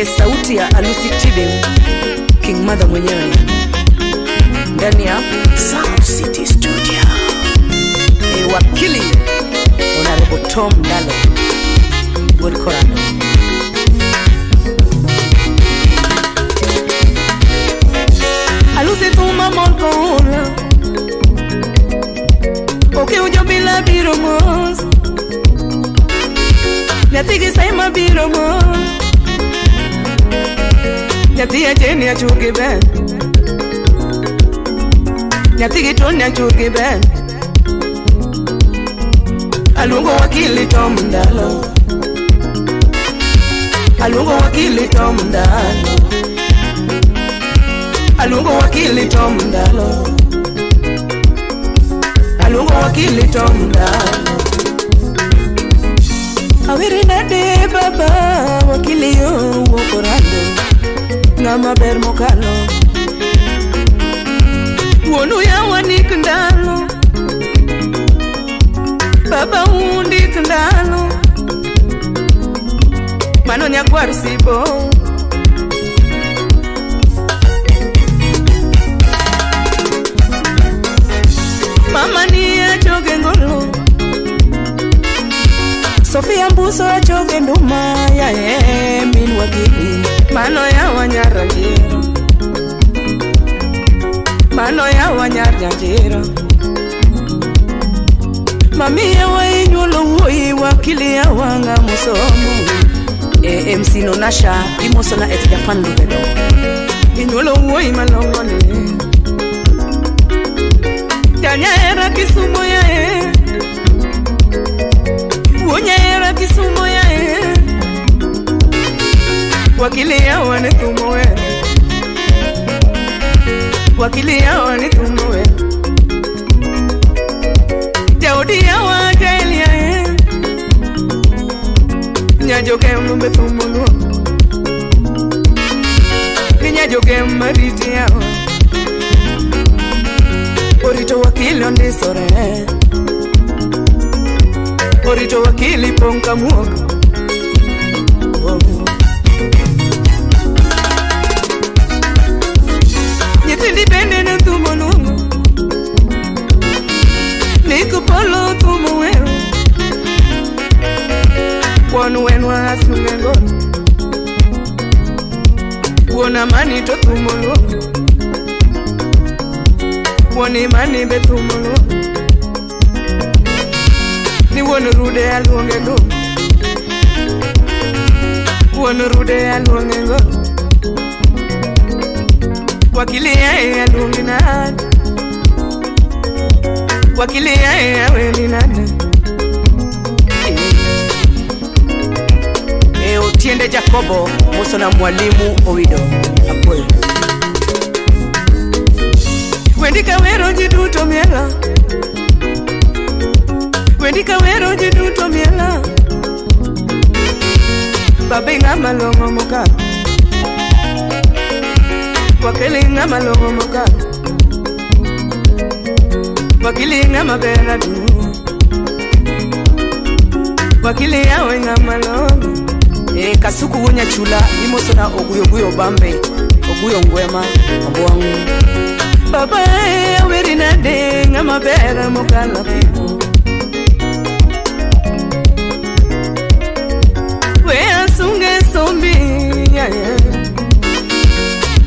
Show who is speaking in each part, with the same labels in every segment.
Speaker 1: sauti ya Alusi Tibim, King Mother mwenyewe ndani ya Sound City Studio. Wakili Honorable Tom Ndalo Good Korano. Alusi tuma molkola Oke ujo bila biro mos Nyatigi saima biro mos Nyati ya jeni ya churgi ben Nyatigi ton ya churgi ben Alungo Wakili Tom Ndalo Alungo Wakili Tom Ndalo Alungo Wakili Tom Ndalo Alungo Wakili Tom Ndalo Awiri nade baba Wakili yo wokorando Ngama ber mokalo Wonu ya wanik ndalo Baba undik ndalo Mano nyakwar sibo Mama ni achoge ngolo Sofia mbuso achoge nduma ya min Wakili Mano ya wanyara jero Mano ya wanyara jero Mami ya wainyulo uoi Wakili ya wanga musomo MC no nasha imoso na eti Japan lubedo Inyulo uoi malongone Janya era Kisumu ya Uonya era Kisumu ya Wakili ya wane tumoe Wakili ya wane tumoe Jaudi ya wajaili ya Nyajoke mnumbe tumulu Nyajoke mariti ya Orito Wakili onde sore Orito Wakili ponka muoka Nyetindi bende na tumonungu Niku polo tumuwero Wonu wenwa asungengono Wona mani to tumulungu Woni mani be tumulungu Ni wonu rude alwongengo Wonu rude alwongengo Wakili ya alwongenado Wakili ya welinane Otiende Jacobo Muso na mwalimu Owido Apoyo Wendika wero jiduto miela Wendika wero jiduto miela Babe ngama longo mokano Wakili ngama longo mokano Wakili ngama beradu Wakili yawe ngama longo Kasuku wunya chula Imoso na oguyo bambe Oguyo ngwema Ambuangu Baba aweri nade Ngama bera mokala pipo We asunge sombi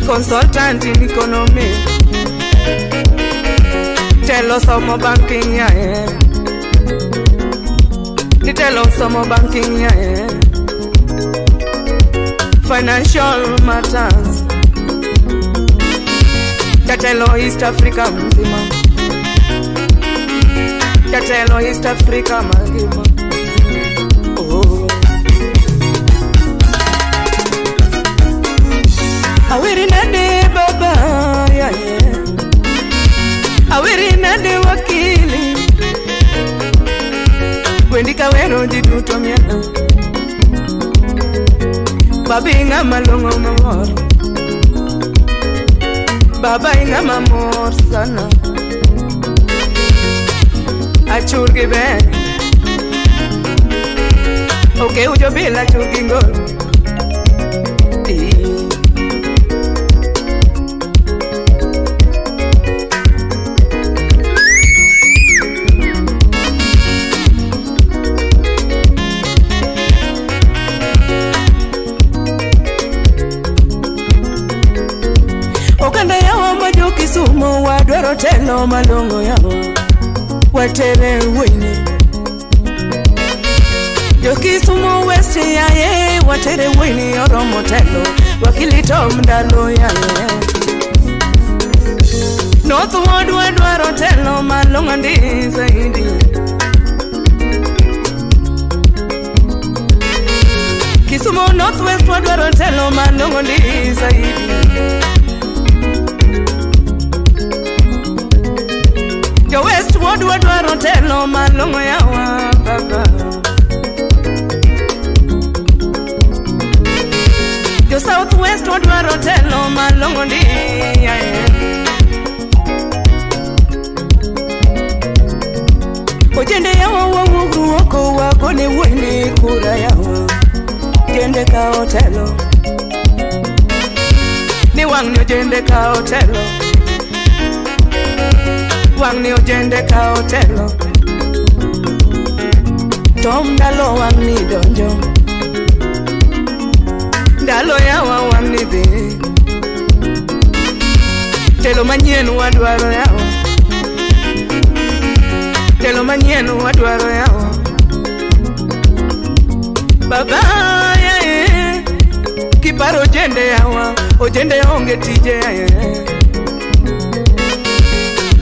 Speaker 1: Consultant in economy Tell us some banking Tell us some banking Financial matters Tatelo East Africa mzima Tatelo East Africa mzima Awiri nade baba Awiri nade Wakili Wendika wero jiduto miela Babi inga malongo mamor Baba inga mamor sana Achurgi ben Okay ujo bila churgi ngol ti. Okanda yawa majo Kisumu wadwaro telo malongo yawa watere wini. Jo Kisumu West yaye watere wini oromo telo Wakili tom ndalo yaye. North Ward wadwaro telo malongo ndi zaidi. Kisumu North West wadwaro telo malongo ndi zaidi. Jo West Ward wadwaro telo malongo yawa baba. Jo South West wadwaro telo malongo ndi yaye. Ojende yawa wawugru wako wagone wini kura yawa. Jende ka hotelo ni wang ni ojende ka hotelo. Wang ni ojende ka hotelo. Tom dalo wang ni donjo. Dalo yawa wang ni dhi. Telo manyien wadwaro yawa. Telo manyien wadwaro yawa. Baba yae kiparo ojende yawa. Ojende onge tije yae.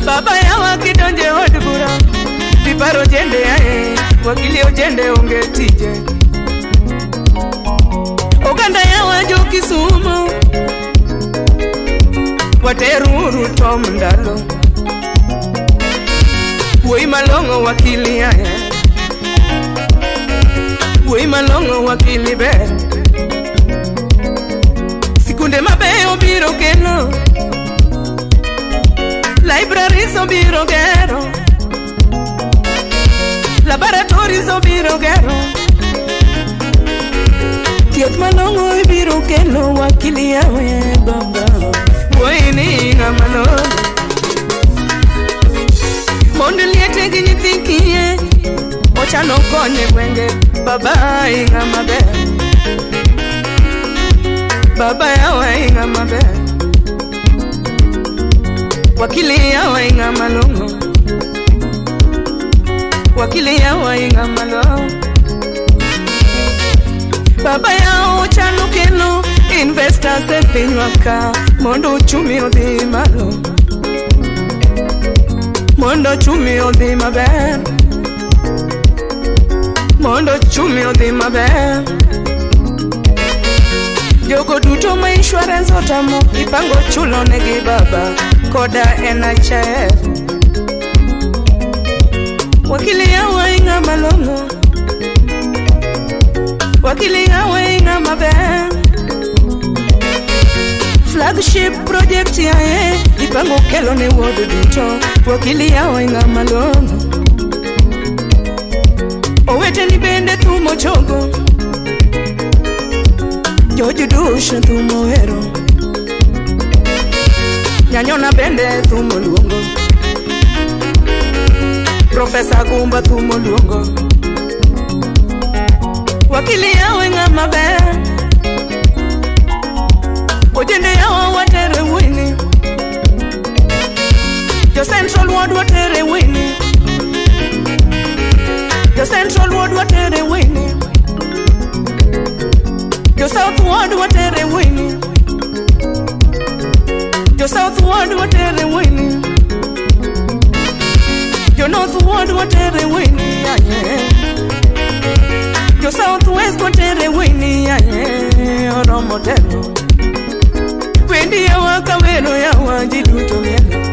Speaker 1: Baba yawa kidonje od bura. Kiparo ojende yae. Wakili ojende onge tije. Oganda yawa jo Kisumu wateruru tom ndalo. Woi malongo wakili yae. Woi malongo wakili ber. Sikunde mabeyo biro kelo. Libraries obiro gero. Laboratories obiro gero. Tiet malongo ibiro kelo wakili yawe baba. Woi ni ngamalo. Mondo liete ginyi thinkiye. Ochano konye wenge. Baba inga mabe. Baba yawa inga mabe. Wakili yawa inga malongo. Wakili yawa inga malongo. Baba yawa chano kelo. Investors epinyuaka. Mondo chumi odhi malo. Mondo chumi odhi maber. Mondo chumi odhi maber. Jogo duto ma insurance otamo ipango chulo negi baba koda NHIF. Wakili yawa inga malongo. Wakili yawa inga maber. Flagship project yae ipango kelo ne wodo duto. Wakili yawa inga malongo. Owete ni bende tumo chogo. Joji dusha tumo hero. Nyanyona bende tumo luongo. Professor Gumba tumo luongo. Wakili yawe nga maber. Ojende yawa watere wini. Jo Central Ward watere wini. Jo Central Ward watere wini. Jo South Ward watere wini. Jo South Ward watere wini. Jo North Ward watere wini. Jo South West watere wini. Oromo telo. Wendi yawa kawero yawa jiduto mielo.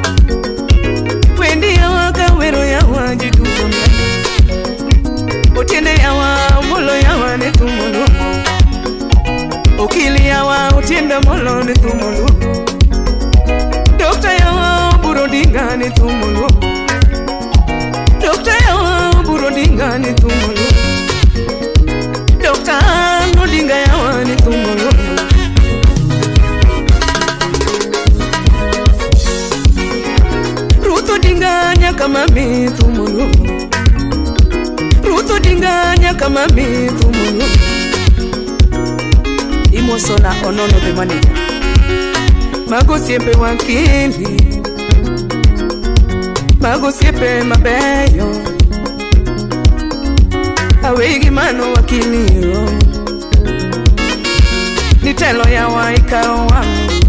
Speaker 1: Wendi yawa kawero yawa jiduto mielo. Otiende yawa molo yawa ne tumolo. Okili yawa otiende molo ne tumolo. Doctor yawa burodinga ne tumolo. Doctor yawa burodinga ne tumolo. Doctor nodinga yawa ne tumolo. kama mithu Mulungu, Ruto dinganya kama mithu Mulungu. Imosona onono the manager, mago siempre wakili, mago siempre mabeyo, awegi mano wakili yo. Nitelo ya waikao wami,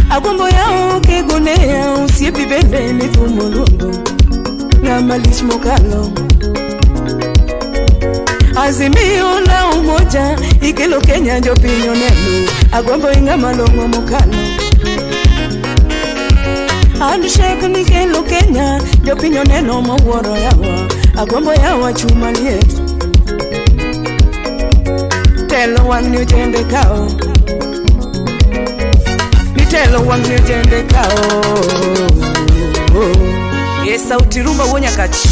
Speaker 1: agombo yao kegunea usiepi bende mithu Mulungu, ngamalish mokalo. Azimio la umoja ikelo Kenya njo pinyo nenu, agombo inga malongo mokalo. Handshake ni kelo Kenya njo pinyo neno maworo yawa, agombo yawa chuma lietu. Telo wanyo jende kao, ni telo wanyo jende kao. Yes, Sautirhumba wonya kachi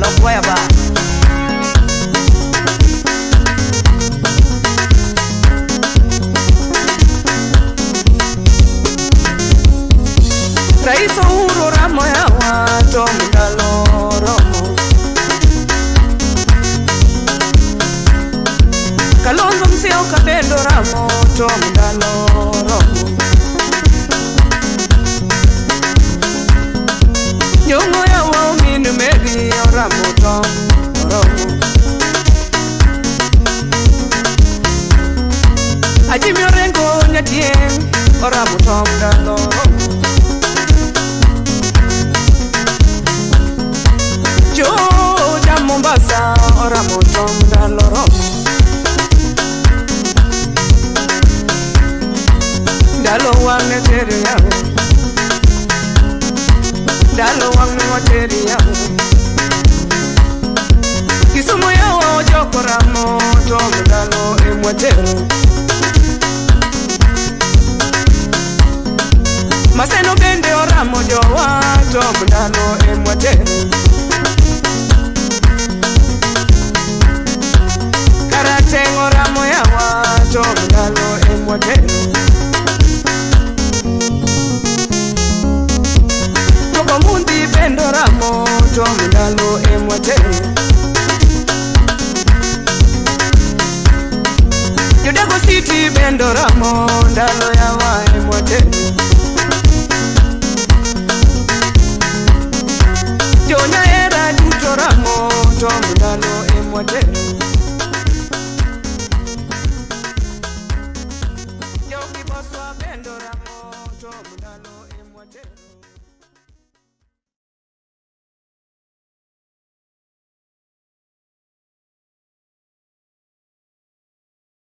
Speaker 1: Lokwaya ba Rais Uhuru ramo ya wato mdalo romo, Kalonzo Musyoka kabendo ramo to mdalo romo, Nyongo ya waumini meri oramo to romo, Ajimi orengo nyatien oramo to mdalo romo, Joja Mombasa oramo to mdalo romo, Dalo wange teri yao, Dalo wange teri yao, Kisumu yao jokoramo to mdalo emwatero, Maseno bende oramo jowa to mdalo emwatero, Karateng oramo yawa to mdalo emwatero, Mundi bendo ramo to mdalo emwatero, Judago City bendo ramo ndalo yawa emwatero, Jonya era duto ramo to mdalo emwatero, Jogi boswa bendo ramo to mdalo emwatero.